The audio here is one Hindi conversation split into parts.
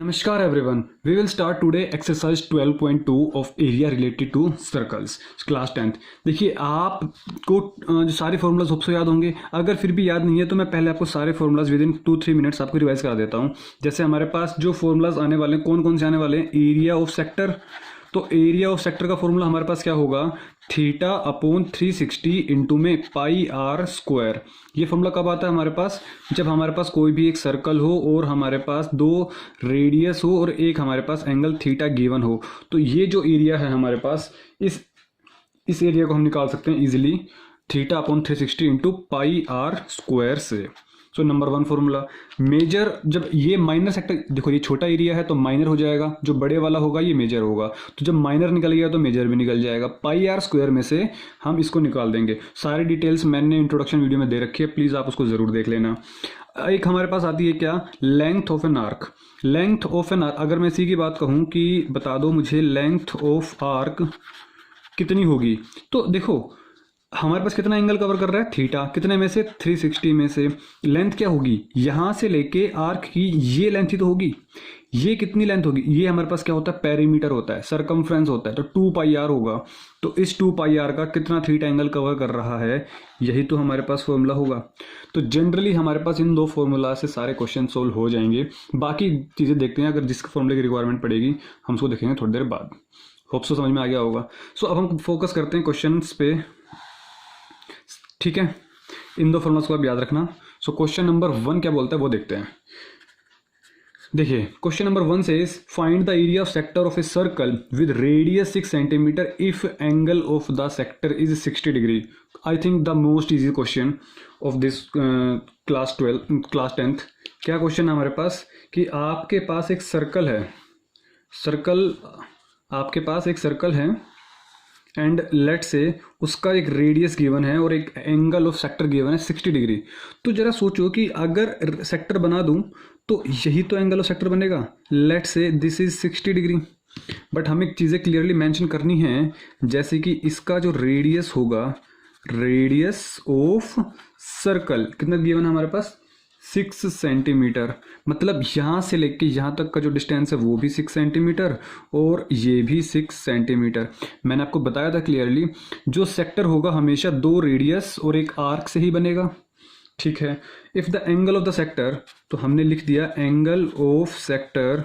नमस्कार everyone, we will start today exercise 12.2 of area related to circles class 10th। देखिए आपको जो सारे फॉर्मूलाज होप सो याद होंगे। अगर फिर भी याद नहीं है तो मैं पहले आपको सारे फॉर्मूलाज विद इन 2-3 मिनट्स आपको रिवाइज करा देता हूँ। जैसे हमारे पास जो फॉर्मूलाज आने वाले हैं, कौन कौन से आने वाले हैं। एरिया ऑफ सेक्टर, तो एरिया ऑफ सेक्टर का फॉर्मूला हमारे पास क्या होगा, थीटा अपॉन 360 इंटू में पाई आर स्क्वायर। ये फॉर्मूला कब आता है हमारे पास, जब हमारे पास कोई भी एक सर्कल हो और हमारे पास दो रेडियस हो और एक हमारे पास एंगल थीटा गिवन हो। तो ये जो एरिया है हमारे पास, इस एरिया को हम निकाल सकते हैं easily, theta upon 360 into pi r square से। So number 1 formula. मेजर, जब ये माइनर सेक्टर, देखो ये छोटा एरिया है तो माइनर हो जाएगा, जो बड़े वाला होगा ये मेजर होगा। तो जब माइनर निकल गया तो मेजर भी निकल जाएगा। पाई आर स्क्वायर में से हम इसको निकाल देंगे। सारी डिटेल्स मैंने इंट्रोडक्शन वीडियो में दे रखी है, प्लीज़ आप उसको ज़रूर देख लेना। एक हमारे पास आती है क्या, length of an arc. Length of an arc, अगर मैं इसी की बात कहूँ कि बता दो मुझे लेंथ ऑफ आर्क कितनी होगी, तो देखो हमारे पास कितना एंगल कवर कर रहा है, थीटा। कितने में से, 360 में से। लेंथ क्या होगी, यहां से लेके आर्क की ये लेंथ ही तो होगी। ये कितनी लेंथ होगी, ये हमारे पास क्या होता है, पेरीमीटर होता है, सरकमफ्रेंस होता है, तो 2 पाई आर होगा। तो इस 2 पाई आर का कितना थीटा एंगल कवर कर रहा है, यही तो हमारे पास फॉर्मूला होगा। तो जनरली हमारे पास इन दो फॉर्मूला से सारे क्वेश्चन सोल्व हो जाएंगे। बाकी चीज़ें देखते हैं, अगर जिसके फॉर्मूले की रिक्वायरमेंट पड़ेगी हम उसको देखेंगे थोड़ी देर बाद। होप सो समझ में आ गया होगा। सो अब हम फोकस करते हैं क्वेश्चन पे, ठीक है। इन दो फॉर्मूलास को आप याद रखना। सो क्वेश्चन नंबर 1 क्या बोलता है वो देखते हैं। देखिए क्वेश्चन नंबर 1 से find the area of sector of a circle with radius 6 centimetre if angle of the sector is 60 degree. I think the most easy question of this class 10th। क्या क्वेश्चन है हमारे पास कि आपके पास एक सर्कल है, आपके पास एक सर्कल है एंड लेट से उसका एक रेडियस गिवन है और एक एंगल ऑफ सेक्टर गिवन है 60 डिग्री। तो जरा सोचो कि अगर सेक्टर बना दूं तो यही तो एंगल ऑफ सेक्टर बनेगा। लेट से दिस इज 60 डिग्री, बट हमें चीज़ें क्लियरली मेंशन करनी है, जैसे कि इसका जो रेडियस होगा, रेडियस ऑफ सर्कल कितना गिवन है हमारे पास, 6 सेंटीमीटर। मतलब यहाँ से लेके यहाँ तक का जो डिस्टेंस है वो भी 6 सेंटीमीटर और ये भी 6 सेंटीमीटर। मैंने आपको बताया था क्लियरली, जो सेक्टर होगा हमेशा 2 रेडियस और एक आर्क से ही बनेगा, ठीक है। If the angle of the sector, तो हमने लिख दिया एंगल ऑफ सेक्टर,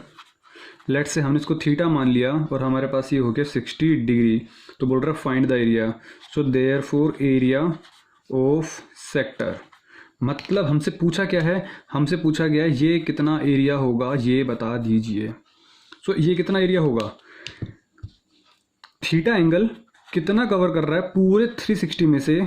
लेट से हमने इसको थीटा मान लिया और हमारे पास ये हो गया 60 डिग्री। तो बोल रहा है find the area. So therefore area of sector, मतलब हमसे पूछा क्या है, हमसे पूछा गया ये कितना एरिया होगा, ये बता दीजिए। सो ये कितना एरिया होगा, थीटा एंगल कितना कवर कर रहा है पूरे 360 में से,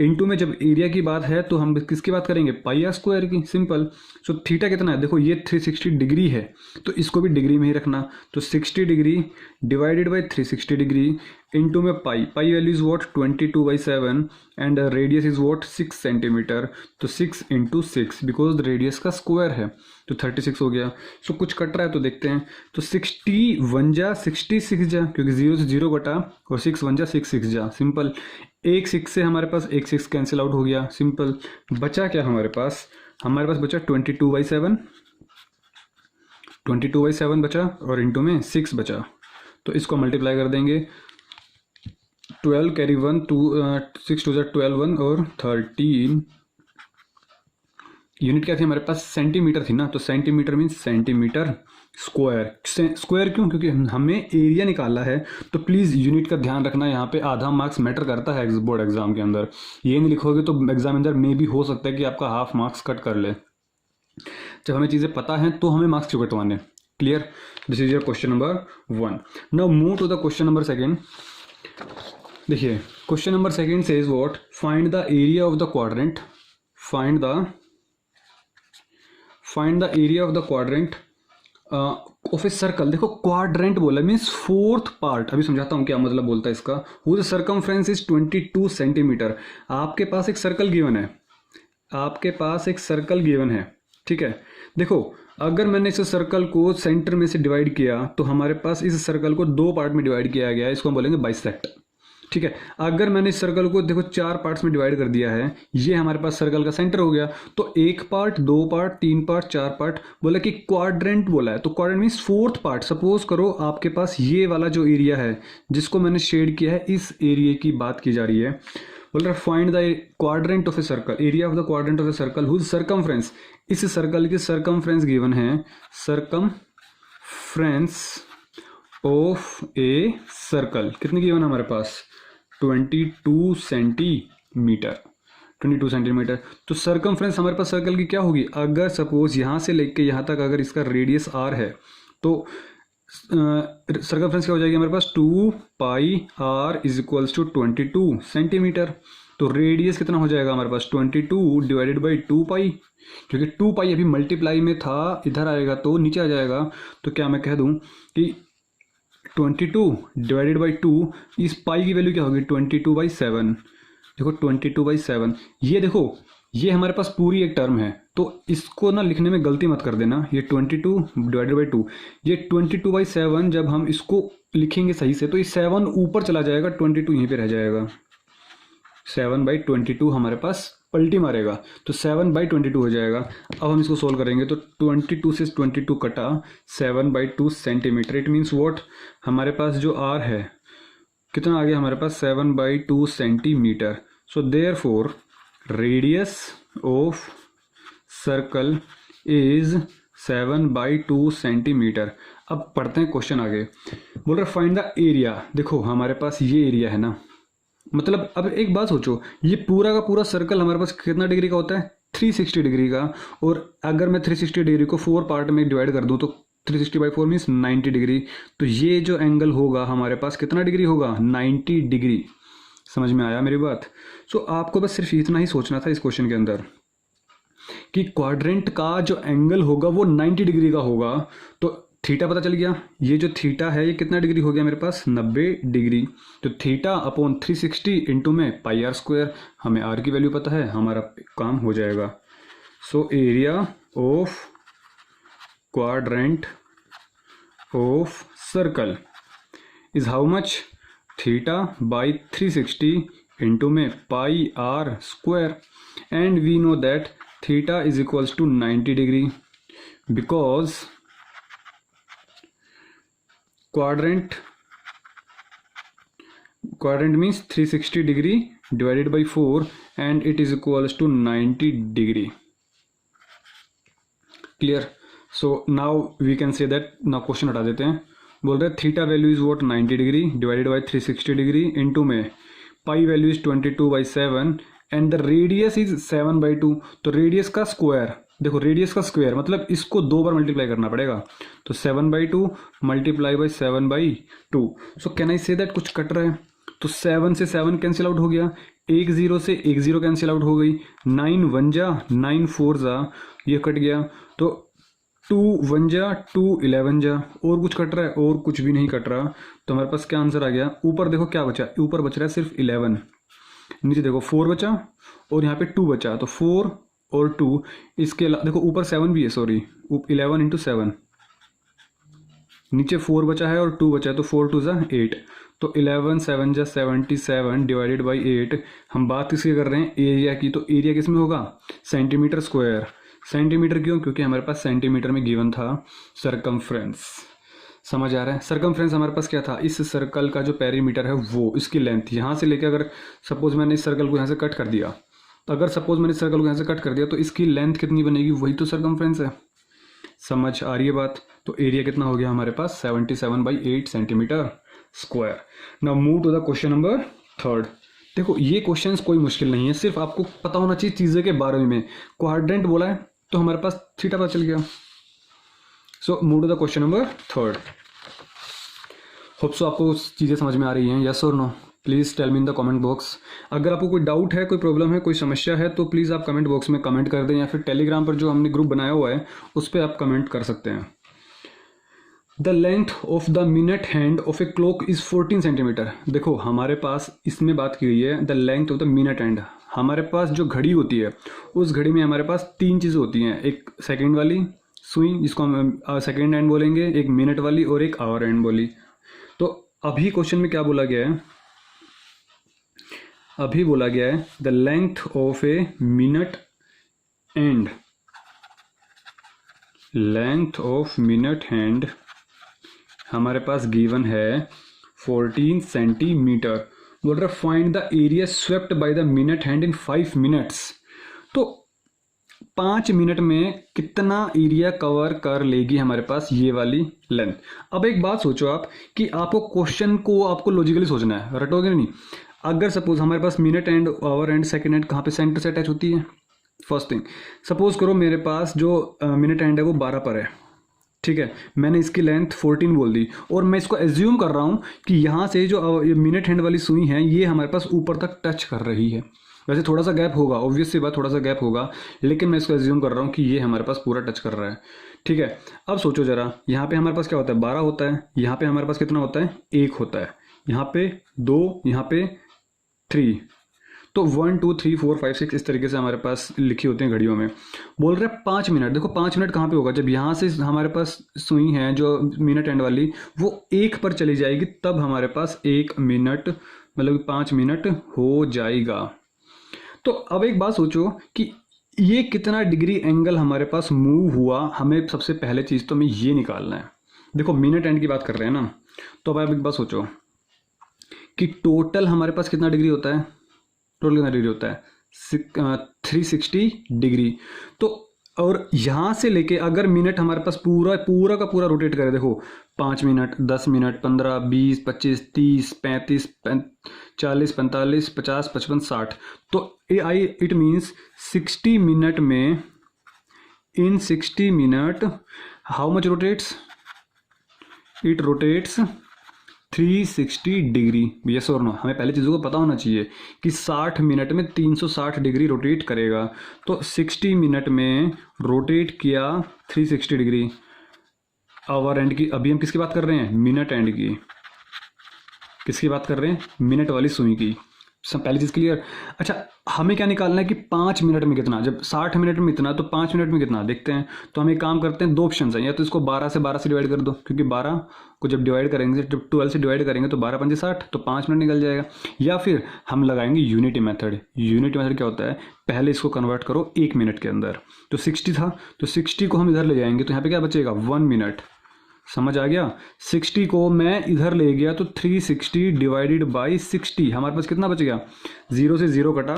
इनटू में जब एरिया की बात है तो हम किसकी बात करेंगे, पाई आर स्क्वायर की, सिंपल। सो थीटा कितना है, देखो ये 360 डिग्री है तो इसको भी डिग्री में ही रखना। तो 60 degree divided by 360 degree into में pi value is what 22/7 and radius is what 6 centimetre. तो 6 इंटू 6 बिकॉज रेडियस का स्क्वायर है तो 36 हो गया। सो कुछ कट रहा है तो देखते हैं। तो 60 1 जा 66 जा, क्योंकि 0 से 0 कटा और 6 1 जा 6 6 जा, सिंपल। एक 6 से हमारे पास एक 6 कैंसिल आउट हो गया, सिंपल। बचा क्या हमारे पास बचा 22/7, 22/7 बचा और इंटू में 6 बचा। तो इसको मल्टीप्लाई कर देंगे, 12 कैरी 1 2 6 2 12 1 और 13। यूनिट क्या थी हमारे पास, सेंटीमीटर थी ना, तो सेंटीमीटर मीन्स सेंटीमीटर स्क्वायर क्यों, क्योंकि हमें एरिया निकालना है। तो प्लीज़ यूनिट का ध्यान रखना, यहाँ पे आधा मार्क्स मैटर करता है बोर्ड एग्जाम के अंदर। ये नहीं लिखोगे तो एग्जामिनर में भी हो सकता है कि आपका हाफ मार्क्स कट कर ले। जब हमें चीज़ें पता हैं तो हमें मार्क्स क्यों कटवाने, clear. This is your question number 1। Now move to the question number 2। देखिए question number 2 says what, find the area of the quadrant, find the area of the quadrant of a circle. देखो क्वाड्रेंट बोला मीन्स 4th पार्ट, अभी समझाता हूँ क्या मतलब बोलता है इसका। Whose circumference is 22 centimetre. आपके पास एक सर्कल गिवन है, ठीक है। देखो अगर मैंने इस सर्कल को सेंटर में से डिवाइड किया तो हमारे पास इस सर्कल को 2 पार्ट में डिवाइड किया गया है, इसको हम बोलेंगे बाइसेक्ट, ठीक है। अगर मैंने इस सर्कल को देखो 4 पार्ट्स में डिवाइड कर दिया है, ये हमारे पास सर्कल का सेंटर हो गया, तो 1 पार्ट, 2 पार्ट, 3 पार्ट, 4 पार्ट, बोला कि क्वाड्रेंट बोला है, तो quadrant means 4th part. Suppose करो आपके पास ये वाला जो एरिया है जिसको मैंने शेड किया है, इस एरिया की बात की जा रही है। बोल रहा find the quadrant of a circle, area of the quadrant of a circle whose circumference, इस सर्कल की सर्कमफ्रेंस गिवन है, सर्कमफ्रेंस ऑफ ए सर्कल कितनी गिवन है हमारे पास, 22 सेंटीमीटर, 22 सेंटीमीटर। तो सर्कमफ्रेंस हमारे पास सर्कल की क्या होगी, अगर सपोज यहाँ से लेके यहाँ तक अगर इसका रेडियस आर है तो सर्कमफ्रेंस क्या हो जाएगी हमारे पास, 2 pi r is equals to 22 centimetre. तो रेडियस कितना हो जाएगा हमारे पास, 22 डिवाइडेड बाई 2 पाई, क्योंकि 2 पाई अभी मल्टीप्लाई में था, इधर आएगा तो नीचे आ जाएगा। तो क्या मैं कह दूं कि 22 डिवाइडेड बाई 2, इस पाई की वैल्यू क्या होगी, 22/7। देखो 22/7, ये देखो ये हमारे पास पूरी एक टर्म है, तो इसको ना लिखने में गलती मत कर देना। ये 22 डिवाइडेड बाई 2, ये 22/7 जब हम इसको लिखेंगे सही से तो ये 7 ऊपर चला जाएगा, 22 यहीं पे रह जाएगा, 7/22 हमारे पास पलटी मारेगा, तो 7/22 हो जाएगा। अब हम इसको सोल्व करेंगे तो 22 से 22 कटा, 7/2 सेंटीमीटर, इट मीन्स व्हाट, हमारे पास जो आर है कितना आ गया हमारे पास, 7/2 centimetre. So therefore radius of circle is 7/2 centimetre. अब पढ़ते हैं क्वेश्चन आगे। बोल रहे फाइंड द एरिया, देखो हमारे पास ये एरिया है ना, मतलब अब एक बात सोचो, ये पूरा का पूरा सर्कल हमारे पास कितना डिग्री का होता है, 360 डिग्री का। और अगर मैं 360 डिग्री को 4 पार्ट में डिवाइड कर दूं तो 360/4 मीन्स 90 डिग्री। तो ये जो एंगल होगा हमारे पास कितना डिग्री होगा, 90 डिग्री। समझ में आया मेरी बात। सो आपको बस सिर्फ इतना ही सोचना था इस क्वेश्चन के अंदर कि क्वाड्रेंट का जो एंगल होगा वो 90 डिग्री का होगा। तो थीटा पता चल गया, ये जो थीटा है ये कितना डिग्री हो गया मेरे पास, 90 डिग्री। तो थीटा अपॉन 360 इंटू में पाई आर स्क्वायर, हमें आर की वैल्यू पता है, हमारा काम हो जाएगा। So area of quadrant of circle is how much, theta by 360 into में pi r square, and we know that theta is equals to 90 degree because quadrant means 360 degree divided by 4 and it is equals to 90 degree. Clear? So now we can say that, now question हटा देते हैं। बोल रहे theta value is what, 90 degree divided by 360 degree into में pi value is 22/7 and the radius is 7/2। तो रेडियस का स्क्वायर, देखो रेडियस का स्क्वायर मतलब इसको 2 बार मल्टीप्लाई करना पड़ेगा, तो 7/2 multiply by 7/2। So can I say that, कुछ कट रहा है तो 7 से 7 कैंसिल आउट हो गया, 1 0 से 1 0 कैंसिल आउट हो गई, 9 1 जा 9 4 जा, ये कट गया, तो 2 1 जा 2 11 जा, और कुछ कट रहा है, और कुछ भी नहीं कट रहा। तो हमारे पास क्या आंसर आ गया, ऊपर देखो क्या बचा, ऊपर बच रहा है सिर्फ 11, नीचे देखो 4 बचा और यहाँ पे 2 बचा, तो 4 और 2, इसके देखो ऊपर 7 भी है, सॉरी 11 इंटू 7, नीचे 4 बचा है और 2 बचा है, तो 4 2 जा 8, तो 11 7 जा 77 डिवाइडेड बाई 8। हम बात किसकी कर रहे हैं, एरिया की, तो एरिया किस में होगा, सेंटीमीटर स्क्वायर। सेंटीमीटर क्यों, क्योंकि हमारे पास सेंटीमीटर में गिवन था सर्कमफ्रेंस। समझ आ रहा है, सर्कमफ्रेंस हमारे पास क्या था, इस सर्कल का जो पेरीमीटर है वो, इसकी लेंथ, यहाँ से लेकर अगर सपोज मैंने इस सर्कल को यहाँ से कट कर दिया, तो अगर सपोज मैंने सर्कल को यहाँ से कट कर दिया तो इसकी लेंथ कितनी बनेगी, वही तो सर्कमफ्रेंस है। समझ आ रही है बात। तो एरिया कितना हो गया हमारे पास, 77/8 centimetre square. Now move to the question number 3। देखो ये क्वेश्चंस कोई मुश्किल नहीं है, सिर्फ आपको पता होना चाहिए चीज़ें के बारे में। क्वाड्रेंट बोला है तो हमारे पास थीटा पता चल गया। So move to the question number 3। Hope so आपको चीज़ें समझ में आ रही हैं, यस और no, please tell me in the comment box. अगर आपको कोई डाउट है, कोई प्रॉब्लम है, कोई समस्या है तो प्लीज़ आप कमेंट बॉक्स में कमेंट कर दें, या फिर टेलीग्राम पर जो हमने ग्रुप बनाया हुआ है उस पर आप कमेंट कर सकते हैं। The length of the minute hand of a clock is 14 centimetre. देखो हमारे पास इसमें बात की गई है the length of the minute hand. हमारे पास जो घड़ी होती है उस घड़ी में हमारे पास 3 चीज़ें होती हैं, एक सेकेंड वाली सुई जिसको हम सेकेंड हैंड बोलेंगे, एक मिनट वाली और एक आवर हैंड बोली। तो अभी क्वेश्चन में क्या बोला गया है, अभी बोला गया है the length of a minute and, length of minute hand हमारे पास गिवन है 14 सेंटीमीटर। बोल रहा find the area swept by the minute hand in 5 minutes. तो 5 मिनट में कितना एरिया कवर कर लेगी हमारे पास ये वाली लेंथ। अब एक बात सोचो आप कि आपको क्वेश्चन को आपको लॉजिकली सोचना है, रटोगे नहीं। अगर सपोज हमारे पास minute and hour and second and कहाँ पे सेंटर से अटैच होती है। फर्स्ट थिंग सपोज करो मेरे पास जो मिनट एंड है वो 12 पर है, ठीक है, मैंने इसकी लेंथ 14 बोल दी और मैं इसको एज्यूम कर रहा हूँ कि यहाँ से जो मिनट हैंड वाली सुई है ये हमारे पास ऊपर तक टच कर रही है। वैसे थोड़ा सा गैप होगा, ऑब्वियस सी बात, थोड़ा सा गैप होगा, लेकिन मैं इसको एज्यूम कर रहा हूँ कि ये हमारे पास पूरा टच कर रहा है, ठीक है। अब सोचो जरा, यहाँ पे हमारे पास क्या होता है 12 होता है, यहाँ पे हमारे पास कितना होता है 1 होता है, यहाँ पे 2, यहाँ पे 3, तो 1 2 3 4 5 6 इस तरीके से हमारे पास लिखी होती हैं घड़ियों में। बोल रहे हैं 5 मिनट। देखो 5 मिनट कहाँ पे होगा, जब यहाँ से हमारे पास सुई है जो मिनट एंड वाली वो 1 पर चली जाएगी, तब हमारे पास 1 मिनट मतलब 5 मिनट हो जाएगा। तो अब एक बात सोचो कि ये कितना डिग्री एंगल हमारे पास मूव हुआ। हमें सबसे पहले चीज़ तो हमें ये निकालना है। देखो मिनट एंड की बात कर रहे हैं ना, तो अब आप एक बात सोचो कि टोटल हमारे पास कितना डिग्री होता है, टोटल कितना डिग्री होता है 360 डिग्री। तो और यहाँ से लेके अगर मिनट हमारे पास पूरा पूरा का पूरा रोटेट करे, देखो 5 मिनट 10 मिनट 15 20 25 30 35 40 45 50 55 60, तो इट मीन्स 60 मिनट में, इन 60 minute how much rotates, it rotates 360 degree. Yes और नो, हमें पहले चीज़ों को पता होना चाहिए कि 60 मिनट में 360 डिग्री रोटेट करेगा, तो 60 मिनट में रोटेट किया 360 डिग्री। आवर एंड की, अभी हम किसकी बात कर रहे हैं मिनट एंड की, किसकी बात कर रहे हैं मिनट वाली सुई की। सब पहली चीज़ क्लियर। अच्छा हमें क्या निकालना है कि 5 मिनट में कितना, जब 60 मिनट में इतना तो 5 मिनट में कितना देखते हैं। तो हम एक काम करते हैं, 2 ऑप्शन है, या तो इसको 12 से डिवाइड कर दो, क्योंकि 12 को जब डिवाइड करेंगे, जब 12 से डिवाइड करेंगे तो 12 पंजे 60, तो 5 मिनट निकल जाएगा। या फिर हम लगाएंगे यूनिटी मेथड। यूनिटी मेथड क्या होता है, पहले इसको कन्वर्ट करो 1 मिनट के अंदर। तो 60 था, तो 60 को हम इधर ले जाएंगे, तो यहाँ पे क्या बचेगा 1 मिनट। समझ आ गया। 60 को मैं इधर ले गया तो 360 डिवाइडेड बाई 60 हमारे पास कितना बच गया, 0 से 0 कटा,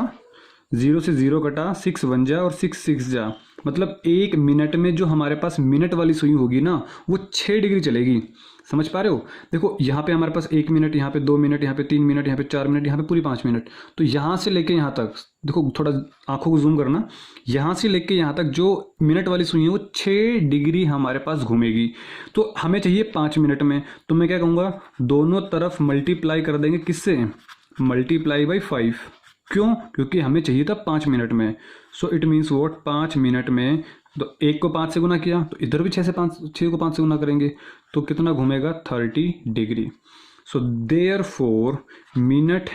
0 से 0 कटा, 6 1 जा और 6 6 जा, मतलब 1 मिनट में जो हमारे पास मिनट वाली सुई होगी ना वो 6 डिग्री चलेगी। समझ पा रहे हो। देखो यहाँ पे हमारे पास 1 मिनट, यहाँ पे 2 मिनट, यहाँ पे 3 मिनट, यहाँ पे 4 मिनट, यहाँ पे पूरी 5 मिनट। तो यहाँ से लेके यहाँ तक देखो, थोड़ा आंखों को जूम करना, यहाँ से लेके यहाँ तक जो मिनट वाली सुई है वो 6 डिग्री हमारे पास घूमेगी। तो हमें चाहिए 5 मिनट में, तो मैं क्या कहूँगा दोनों तरफ मल्टीप्लाई कर देंगे, किससे, मल्टीप्लाई बाई 5। क्यों, क्योंकि हमें चाहिए था 5 मिनट में। So it means what, 5 minute में, तो 1 को 5 से गुना किया तो इधर भी 6 को 5 से गुना करेंगे तो कितना घूमेगा 30 degree. So therefore minute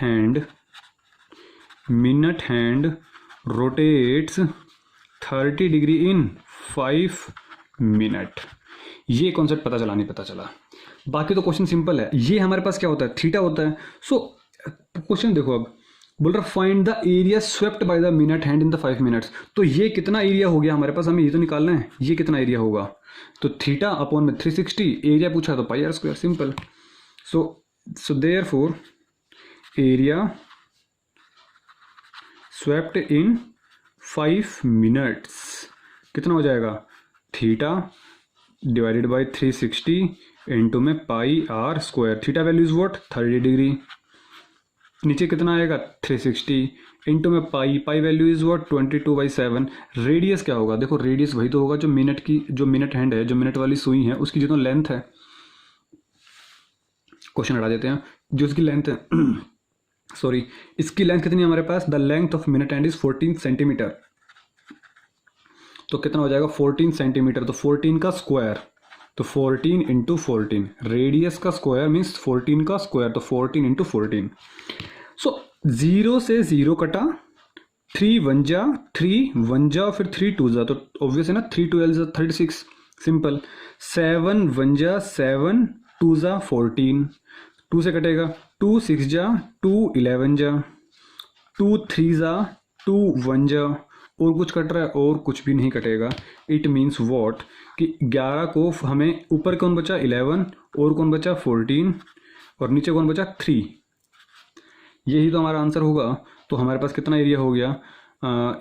hand rotates 30 degree in 5 minute. ये कॉन्सेप्ट पता चला नहीं पता चला, बाकी तो क्वेश्चन सिंपल है। ये हमारे पास क्या होता है थीटा होता है। सो क्वेश्चन देखो, अब बोल रहा find the area swept by the minute hand in the 5 minutes. तो ये कितना एरिया हो गया हमारे पास, हमें ये तो निकालना है ये कितना एरिया होगा। तो थीटा अपॉन में 360, एरिया पूछा तो pi r square, simple. So therefore area swept in 5 minutes कितना हो जाएगा, थीटा डिवाइडेड बाई 360 इंटू में pi r square. Theta value is what 30 degree, नीचे कितना आएगा 360 इंटू में pi value is what 22/7। Radius क्या होगा, देखो रेडियस वही तो होगा जो मिनट की, जो मिनट हैंड है, जो मिनट वाली सुई है उसकी जितना लेंथ है। क्वेश्चन हटा देते हैं, जो उसकी लेंथ है सॉरी इसकी लेंथ कितनी है हमारे पास, the length of minute hand is 14 centimetre. तो कितना हो जाएगा 14 सेंटीमीटर, तो 14 का स्क्वायर, तो 14 इंटू 14, रेडियस का स्क्वायर मीन्स 14 का स्क्वायर, तो 14 इंटू 14। सो 0 से 0 कटा, 3 1 जा 3 1 जा, फिर 3 2 जा, तो ऑब्वियस है ना 3 12 जा 36, सिंपल। 7 1 जा 7, 2 जा 14, 2 से कटेगा, 2 6 जा 2 11 जा, 2 3 जा 2 1 जा, और कुछ कट रहा है और कुछ भी नहीं कटेगा। इट मीन्स वॉट कि 11 को हमें ऊपर कौन बचा 11 और कौन बचा 14 और नीचे कौन बचा 3, यही तो हमारा आंसर होगा। तो हमारे पास कितना एरिया हो गया,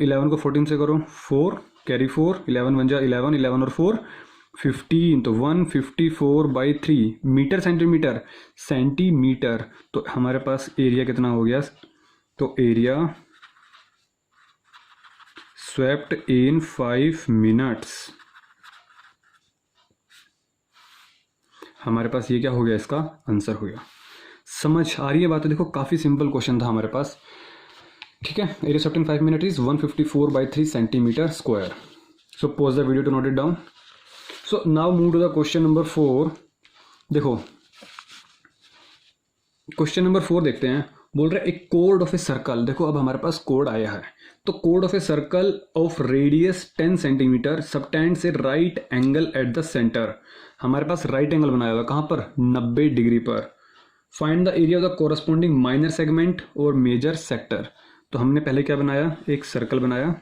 11 को 14 से करो 4 कैरी 4, 11 1 जा 11, 11 और 4 15, तो 154/3 मीटर सेंटीमीटर सेंटीमीटर। तो हमारे पास एरिया कितना हो गया, तो एरिया स्वेप्ट इन 5 मिनट्स, हमारे पास ये क्या हो गया, इसका आंसर हो गया। समझ आ रही है बात? देखो काफ़ी सिंपल क्वेश्चन था हमारे पास, ठीक है। Area swept in 5 minute is 154/3 centimetre square. So pause the video to note it down. So now move to the question number 4। देखो क्वेश्चन नंबर 4 देखते हैं। बोल रहे एक कोड ऑफ ए सर्कल, देखो अब हमारे पास कोड आया है, तो code of a circle of radius 10 centimetre subtends A right angle at the centre. हमारे पास राइट एंगल बनाया हुआ कहाँ पर, 90 डिग्री पर। Find the area of the corresponding minor segment और मेजर सेक्टर। तो हमने पहले क्या बनाया, एक सर्कल बनाया,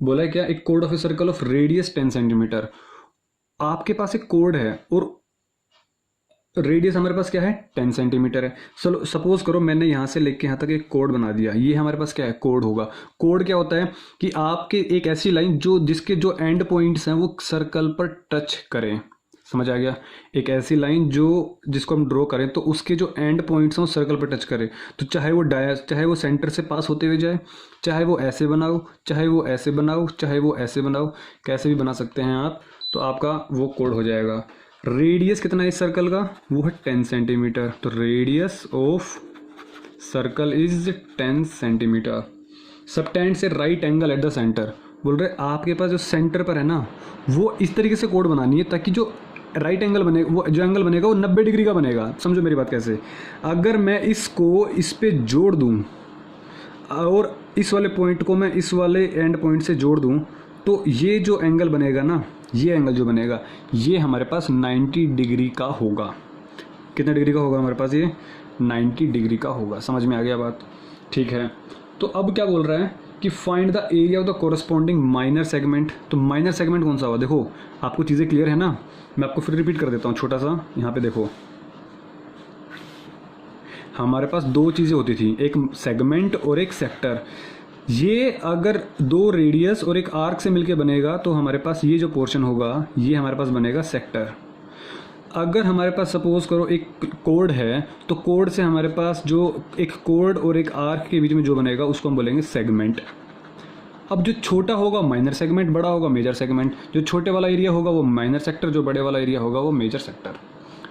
बोला क्या, एक code of a circle of radius 10 centimetre. आपके पास एक कोड है और रेडियस हमारे पास क्या है 10 सेंटीमीटर है। चलो सपोज करो मैंने यहाँ से लेके यहाँ तक एक कोड बना दिया, ये हमारे पास क्या है, कोड होगा। कोड क्या होता है कि आपके एक ऐसी लाइन जो जिसके जो एंड पॉइंट्स हैं वो सर्कल पर टच करें, समझ आ गया। एक ऐसी लाइन जो जिसको हम ड्रॉ करें तो उसके जो एंड पॉइंट्स हैं वो सर्कल पर टच करें, तो चाहे वो सेंटर से पास होते हुए जाए, चाहे वो ऐसे बनाओ, चाहे वो ऐसे बनाओ, चाहे वो ऐसे बनाओ, कैसे भी बना सकते हैं आप, तो आपका वो कोड हो जाएगा। रेडियस कितना है इस सर्कल का, वो है 10 सेंटीमीटर। तो radius of circle is 10 centimetre. Subtend से right angle at the centre, बोल रहे आपके पास जो सेंटर पर है ना वो इस तरीके से कोड बनानी है ताकि जो राइट एंगल बनेगा, वो जो एंगल बनेगा वो 90 डिग्री का बनेगा। समझो मेरी बात कैसे, अगर मैं इसको इस पे जोड़ दूं और इस वाले पॉइंट को मैं इस वाले एंड पॉइंट से जोड़ दूं, तो ये जो एंगल बनेगा ना, ये एंगल जो बनेगा ये हमारे पास 90 डिग्री का होगा। कितने डिग्री का होगा हमारे पास, ये 90 डिग्री का होगा। समझ में आ गया बात, ठीक है। तो अब क्या बोल रहा है कि find the area of the corresponding minor segment. तो माइनर सेगमेंट कौन सा हुआ, देखो आपको चीज़ें क्लियर है ना, मैं आपको फिर रिपीट कर देता हूँ छोटा सा। यहाँ पे देखो हमारे पास दो चीज़ें होती थी, एक सेगमेंट और एक सेक्टर। ये अगर दो रेडियस और एक आर्क से मिलके बनेगा तो हमारे पास ये जो पोर्शन होगा ये हमारे पास बनेगा सेक्टर। अगर हमारे पास सपोज करो एक कोड है तो कोड से हमारे पास जो एक कोड और एक आर्क के बीच में जो बनेगा उसको हम बोलेंगे सेगमेंट। अब जो छोटा होगा माइनर सेगमेंट, बड़ा होगा मेजर सेगमेंट। जो छोटे वाला एरिया होगा वो माइनर सेक्टर, जो बड़े वाला एरिया होगा वो मेजर सेक्टर।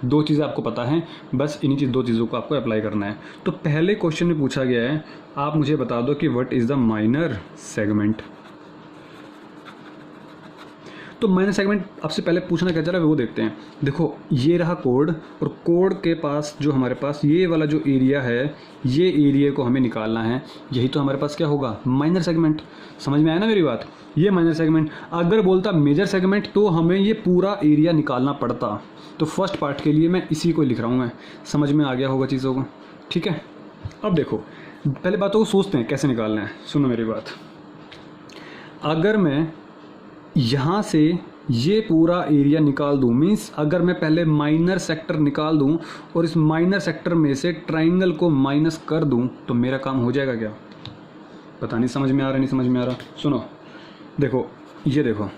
दो चीज़ें आपको पता हैं, बस इन्हीं दो चीज़ों को आपको अप्लाई करना है। तो पहले क्वेश्चन में पूछा गया है आप मुझे बता दो कि what is the minor segment. तो माइनर सेगमेंट आपसे पहले पूछना क्या चला वो देखते हैं। देखो ये रहा कोड, और कोड के पास जो हमारे पास ये वाला जो एरिया है, ये एरिया को हमें निकालना है। यही तो हमारे पास क्या होगा, माइनर सेगमेंट। समझ में आया ना मेरी बात, ये माइनर सेगमेंट। अगर बोलता मेजर सेगमेंट तो हमें ये पूरा एरिया निकालना पड़ता। तो फर्स्ट पार्ट के लिए मैं इसी को लिख रहा हूँ, मैं समझ में आ गया होगा चीज़ों को, ठीक है। अब देखो पहले बातों को सोचते हैं कैसे निकालना है। सुनो मेरी बात, अगर मैं यहाँ से ये पूरा एरिया निकाल दूँ, मीन्स अगर मैं पहले माइनर सेक्टर निकाल दूँ और इस माइनर सेक्टर में से ट्राइंगल को माइनस कर दूँ तो मेरा काम हो जाएगा क्या, पता नहीं। समझ में आ रहा नहीं समझ में आ रहा, सुनो देखो ये देखो,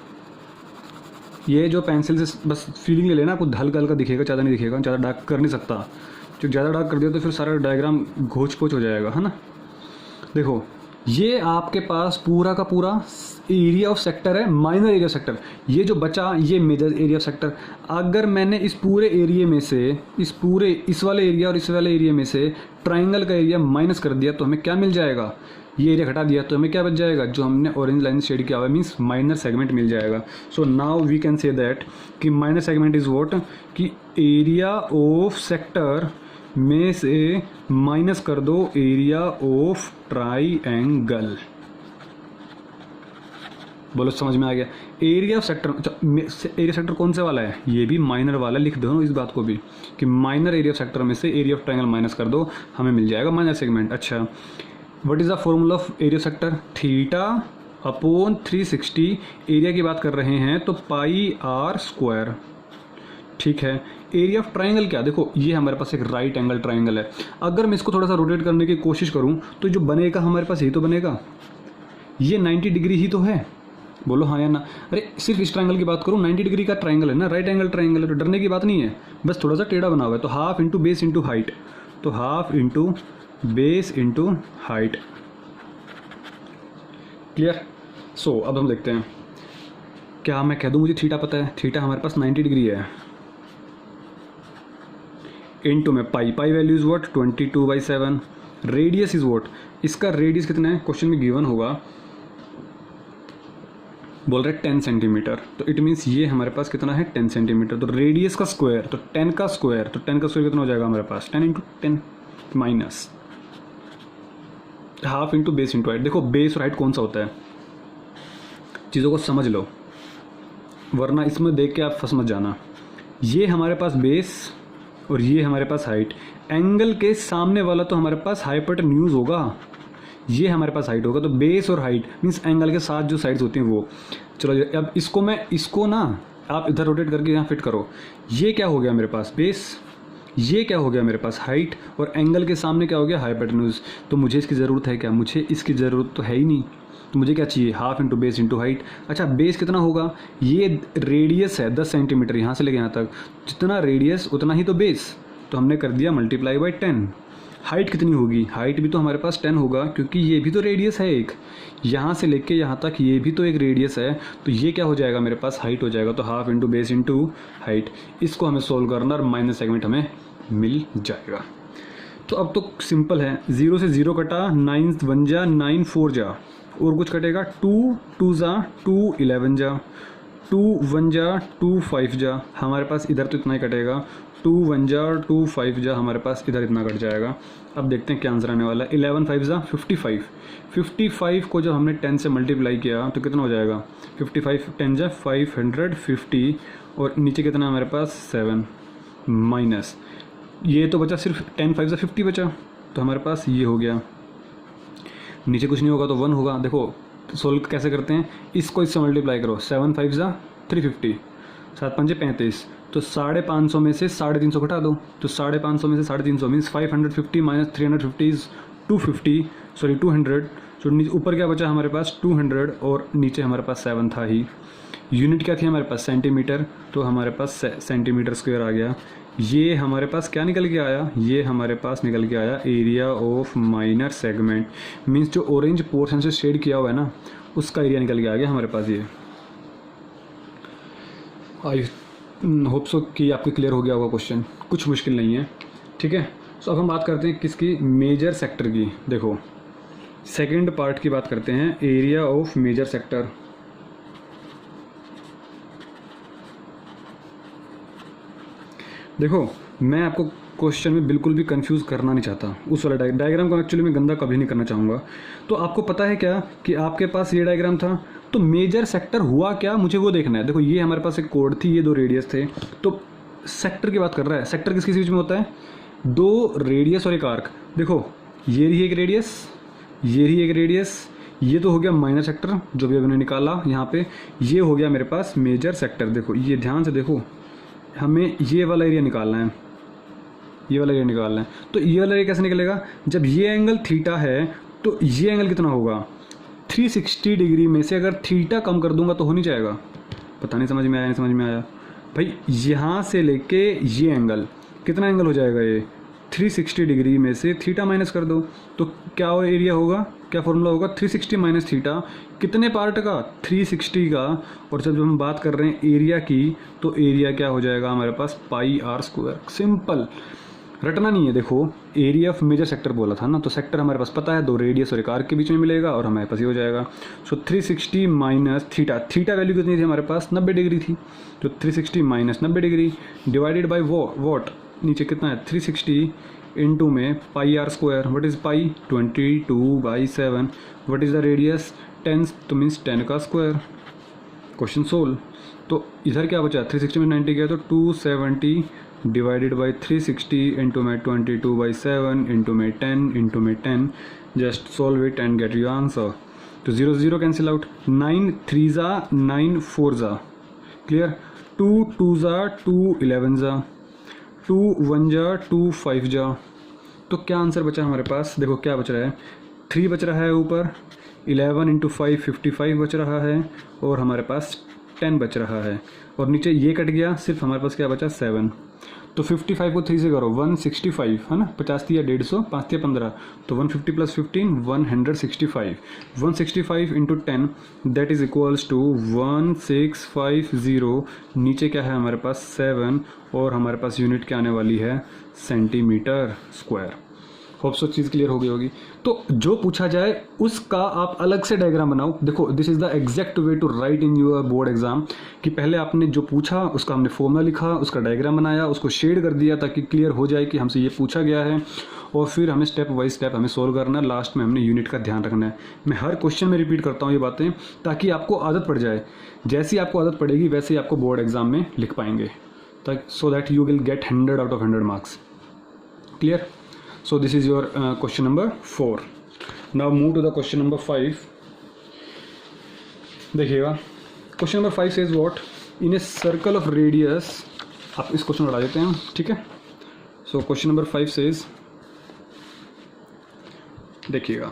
ये जो पेंसिल से बस फीलिंग ले लेना, आपको हल्का हल्का दिखेगा, ज़्यादा नहीं दिखेगा, ज़्यादा डार्क कर नहीं सकता। जो ज़्यादा डार्क कर दिया तो फिर सारा डायग्राम घोच पोच हो जाएगा, है ना। देखो ये आपके पास पूरा का पूरा एरिया ऑफ सेक्टर है, माइनर एरिया सेक्टर। ये जो बचा ये मेजर एरिया ऑफ सेक्टर। अगर मैंने इस पूरे एरिया में से इस वाले एरिया और इस वाले एरिया में से ट्राइंगल का एरिया माइनस कर दिया तो हमें क्या मिल जाएगा, ये एरिया घटा दिया तो हमें क्या बच जाएगा, जो हमने ऑरेंज लाइन शेड किया हुआ है, मीन्स माइनर सेगमेंट मिल जाएगा। So now we can say that कि माइनर सेगमेंट इज व्हाट, कि एरिया ऑफ सेक्टर में से माइनस कर दो एरिया ऑफ ट्राइंगल। बोलो समझ में आ गया। Area of sector, area sector कौन से वाला है, ये भी माइनर वाला, लिख दो इस बात को भी कि माइनर एरिया ऑफ सेक्टर में से एरिया ऑफ ट्रायंगल माइनस कर दो, हमें मिल जाएगा माइनर सेगमेंट। अच्छा, what is the formula of area sector, theta upon 360, area की बात कर रहे हैं तो पाई आर स्क्वायर, ठीक है। एरिया ऑफ ट्रायंगल क्या, देखो ये हमारे पास एक राइट एंगल ट्रायंगल है, अगर मैं इसको थोड़ा सा रोटेट करने की कोशिश करूं तो जो बनेगा हमारे पास यही तो बनेगा, ये 90 डिग्री ही तो है, बोलो हाँ या ना। अरे सिर्फ इस ट्रायंगल की बात करूँ, 90 डिग्री का ट्रायंगल है ना, राइट एंगल ट्रायंगल है, तो डरने की बात नहीं है, बस थोड़ा सा टेढ़ा बना हुआ है। तो half into base into height, तो half into base into height, clear. So अब हम देखते हैं, क्या मैं कह दूँ मुझे थीटा पता है, थीटा हमारे पास 90 डिग्री है, इंटू में pi, pi value is what 22/7, radius is what, इसका रेडियस कितना है क्वेश्चन में गिवन होगा, बोल रहे 10 सेंटीमीटर, तो इट मीन्स ये हमारे पास कितना है 10 सेंटीमीटर, तो रेडियस का स्क्वायर, तो 10 का स्क्वायर, तो 10 का स्क्वायर कितना हो जाएगा हमारे पास 10 into 10 minus half into base into height. देखो बेस और हाइट कौन सा होता है, चीज़ों को समझ लो वरना इसमें देख के आप फंस मत जाना। ये हमारे पास बेस और ये हमारे पास हाइट, एंगल के सामने वाला तो हमारे पास हाइपोटेन्यूज होगा, ये हमारे पास हाइट होगा, तो बेस और हाइट मीन्स एंगल के साथ जो साइड्स होती हैं वो। चलो अब इसको ना आप इधर रोटेट करके यहाँ फिट करो, ये क्या हो गया मेरे पास बेस, ये क्या हो गया मेरे पास हाइट, और एंगल के सामने क्या हो गया हाइपोटेन्यूज। तो मुझे इसकी ज़रूरत है क्या, मुझे इसकी ज़रूरत तो है ही नहीं, तो मुझे क्या चाहिए half into base into height. अच्छा बेस कितना होगा, ये रेडियस है 10 सेंटीमीटर यहाँ से लेके यहाँ तक, जितना रेडियस उतना ही तो बेस, तो हमने कर दिया मल्टीप्लाई बाई 10। हाइट कितनी होगी, हाइट भी तो हमारे पास 10 होगा क्योंकि ये भी तो रेडियस है एक, यहाँ से लेके यहाँ तक ये भी तो एक रेडियस है, तो ये क्या हो जाएगा मेरे पास हाइट हो जाएगा, तो half into base into height. इसको हमें सोल्व करना और माइनर सेगमेंट हमें मिल जाएगा। तो अब तो सिंपल है, 0 से 0 कटा, 9 1 जा 9 4 जा, और कुछ कटेगा 2 2 जा 2 11 जा, 2 1 जा 2 5 जा, हमारे पास इधर तो इतना ही कटेगा, 2 1 जा 2 5 जा, हमारे पास इधर इतना कट जाएगा। अब देखते हैं क्या आंसर आने वाला है, 11 5 जा 55, 55 को जब हमने 10 से मल्टीप्लाई किया तो कितना हो जाएगा, 55 10 जा 550, और नीचे कितना हमारे पास 7 माइनस, ये तो बचा सिर्फ 10 5 जा 50 बचा, तो हमारे पास ये हो गया, नीचे कुछ नहीं होगा तो 1 होगा। देखो सोल्व कैसे करते हैं, इसको इससे मल्टीप्लाई करो, 7 5 जा 350, 7 5 35, तो 550 में से 350 घटा दो, तो 550 में से 350 मीन्स 550 माइनस 350 इज 250, सॉरी 200, तो ऊपर क्या बचा हमारे पास 200 और नीचे हमारे पास 7 था ही। यूनिट क्या थी हमारे पास सेंटीमीटर, तो हमारे पास सेंटीमीटर स्क्वायर आ गया। ये हमारे पास क्या निकल के आया, ये हमारे पास निकल के आया area of minor segment, means जो ऑरेंज पोर्शन से शेड किया हुआ है ना उसका एरिया निकल के आ गया हमारे पास। ये आई होप सो कि आपको क्लियर हो गया होगा क्वेश्चन, कुछ मुश्किल नहीं है, ठीक है। सो अब हम बात करते हैं किसकी, मेजर सेक्टर की। देखो सेकंड पार्ट की बात करते हैं, एरिया ऑफ मेजर सेक्टर। देखो मैं आपको क्वेश्चन में बिल्कुल भी कंफ्यूज करना नहीं चाहता, उस वाला डायग्राम को एक्चुअली मैं गंदा कभी नहीं करना चाहूँगा। तो आपको पता है क्या कि आपके पास ये डायग्राम था, तो मेजर सेक्टर हुआ क्या मुझे वो देखना है। देखो ये हमारे पास एक कोड थी, ये 2 रेडियस थे, तो सेक्टर की बात कर रहा है। सेक्टर किस बीच में होता है, 2 रेडियस और एक आर्क। देखो ये रही एक रेडियस, ये रही एक रेडियस, ये तो हो गया माइनर सेक्टर जो भी अभी मैंने निकाला यहाँ पे, ये हो गया मेरे पास मेजर सेक्टर। देखो ये ध्यान से देखो, हमें ये वाला एरिया निकालना है, ये वाला एरिया निकालना है। तो ये वाला एरिया कैसे निकलेगा, जब ये एंगल थीटा है तो ये एंगल कितना होगा 360 डिग्री में से अगर थीटा कम कर दूंगा तो हो नहीं जाएगा। पता नहीं समझ में आया नहीं समझ में आया भाई, यहाँ से लेके ये एंगल कितना एंगल हो जाएगा, ये 360 डिग्री में से थीटा माइनस कर दो तो क्या एरिया होगा, क्या फॉर्मूला होगा 360 माइनस थीटा, कितने पार्ट का 360 का। और जब हम बात कर रहे हैं एरिया की तो एरिया क्या हो जाएगा हमारे पास पाई आर स्क्वायर। सिंपल, रटना नहीं है। देखो एरिया ऑफ मेजर सेक्टर बोला था ना, तो सेक्टर हमारे पास पता है 2 रेडियस और एक आर्क के बीच में मिलेगा और हमारे पास ये हो जाएगा। So 360 minus theta, theta value कितनी थी हमारे पास 90 डिग्री थी, तो 360 minus 90 degree divided by what, नीचे कितना है 360 इंटू में pi r square, what is pi 22/7, what is the radius 10, तो मीन्स 10 का स्क्वायर। Question solve. तो इधर क्या बचा, 360 में 90 गया तो 270 डिवाइडेड बाई 360 इंटू में 22/7 इंटू में 10 इंटू में 10। Just solve it and get your answer. तो 0 0 कैंसिल आउट, 9 3 ज़ा 9 4 ज़ा, क्लियर। 2 2 ज़ा 2 11 ज़ा, 2 1 ज़ा 2 5 ज़ा। तो क्या आंसर बचा हमारे पास, देखो क्या बच रहा है, 3 बच रहा है ऊपर, 11 इंटू 5 55 बच रहा है, और हमारे पास 10 बच रहा है, और नीचे ये कट गया, सिर्फ हमारे पास क्या बचा 7। तो 55 को 3 से करो 165 है ना, 50 या 150, 5 या 15, तो 150 plus 15 165, 165 into 10 that is equals to 1650। नीचे क्या है हमारे पास 7, और हमारे पास यूनिट क्या आने वाली है सेंटीमीटर स्क्वायर। होप सो चीज़ क्लियर हो गई होगी। तो जो पूछा जाए उसका आप अलग से डायग्राम बनाओ। देखो this is the exact way to write in your board exam, कि पहले आपने जो पूछा उसका हमने फॉर्मूला लिखा, उसका डायग्राम बनाया, उसको शेड कर दिया ताकि क्लियर हो जाए कि हमसे ये पूछा गया है, और फिर हमें स्टेप बाई स्टेप हमें सोल्व करना है। लास्ट में हमने यूनिट का ध्यान रखना है। मैं हर क्वेश्चन में रिपीट करता हूँ ये बातें ताकि आपको आदत पड़ जाए। जैसी आपको आदत पड़ेगी वैसे ही आपको बोर्ड एग्जाम में लिख पाएंगे, ताकि so that you will get 100 out of 100 marks. Clear? So this is your question number 4. Now move to the question number 5. देखिएगा question number 5 says what, in a circle of radius, आप इस क्वेश्चन उड़ा देते हैं, ठीक है। सो क्वेश्चन नंबर 5 says, देखिएगा